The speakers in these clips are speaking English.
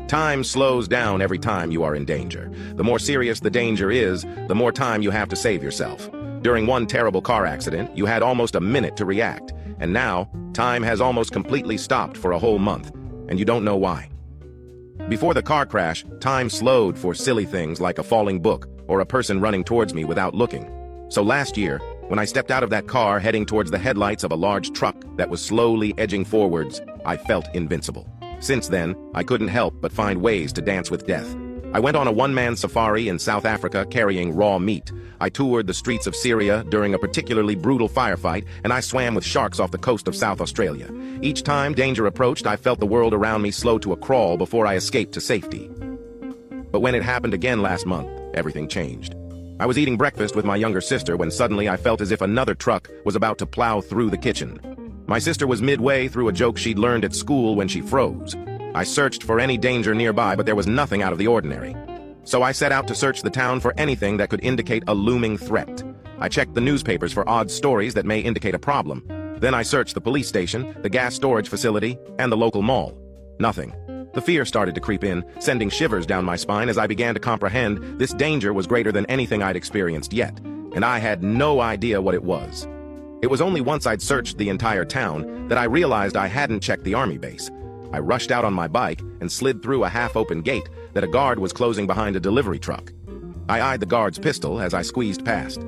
Time slows down every time you are in danger. The more serious the danger is, the more time you have to save yourself. During one terrible car accident, you had almost a minute to react. And now, time has almost completely stopped for a whole month, and you don't know why. Before the car crash, time slowed for silly things like a falling book or a person running towards me without looking. So last year, when I stepped out of that car heading towards the headlights of a large truck that was slowly edging forwards, I felt invincible. Since then, I couldn't help but find ways to dance with death. I went on a one-man safari in South Africa carrying raw meat. I toured the streets of Syria during a particularly brutal firefight, and I swam with sharks off the coast of South Australia. Each time danger approached, I felt the world around me slow to a crawl before I escaped to safety. But when it happened again last month, everything changed. I was eating breakfast with my younger sister when suddenly I felt as if another truck was about to plow through the kitchen. My sister was midway through a joke she'd learned at school when she froze. I searched for any danger nearby, but there was nothing out of the ordinary. So I set out to search the town for anything that could indicate a looming threat. I checked the newspapers for odd stories that may indicate a problem. Then I searched the police station, the gas storage facility, and the local mall. Nothing. The fear started to creep in, sending shivers down my spine as I began to comprehend this danger was greater than anything I'd experienced yet, and I had no idea what it was. It was only once I'd searched the entire town that I realized I hadn't checked the army base. I rushed out on my bike and slid through a half-open gate that a guard was closing behind a delivery truck. I eyed the guard's pistol as I squeezed past.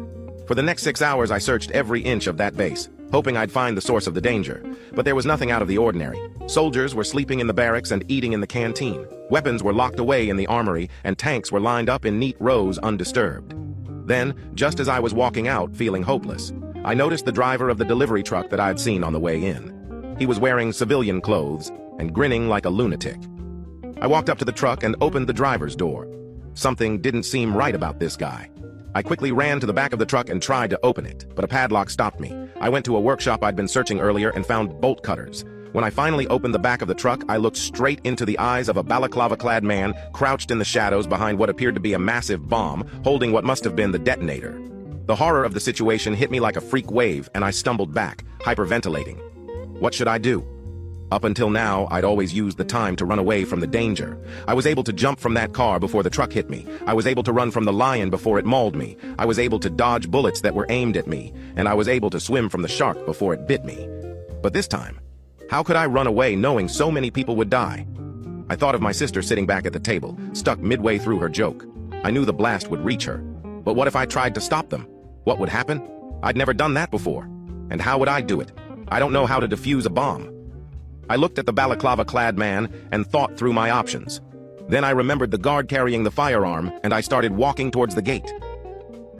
For the next 6 hours I searched every inch of that base, hoping I'd find the source of the danger. But there was nothing out of the ordinary. Soldiers were sleeping in the barracks and eating in the canteen. Weapons were locked away in the armory, and tanks were lined up in neat rows undisturbed. Then, just as I was walking out, feeling hopeless, I noticed the driver of the delivery truck that I'd seen on the way in. He was wearing civilian clothes and grinning like a lunatic. I walked up to the truck and opened the driver's door. Something didn't seem right about this guy. I quickly ran to the back of the truck and tried to open it, but a padlock stopped me. I went to a workshop I'd been searching earlier and found bolt cutters. When I finally opened the back of the truck, I looked straight into the eyes of a balaclava-clad man crouched in the shadows behind what appeared to be a massive bomb, holding what must have been the detonator. The horror of the situation hit me like a freak wave, and I stumbled back, hyperventilating. What should I do? Up until now, I'd always used the time to run away from the danger. I was able to jump from that car before the truck hit me. I was able to run from the lion before it mauled me. I was able to dodge bullets that were aimed at me. And I was able to swim from the shark before it bit me. But this time, how could I run away knowing so many people would die? I thought of my sister sitting back at the table, stuck midway through her joke. I knew the blast would reach her. But what if I tried to stop them? What would happen? I'd never done that before. And how would I do it? I don't know how to defuse a bomb. I looked at the balaclava-clad man and thought through my options. Then I remembered the guard carrying the firearm, and I started walking towards the gate.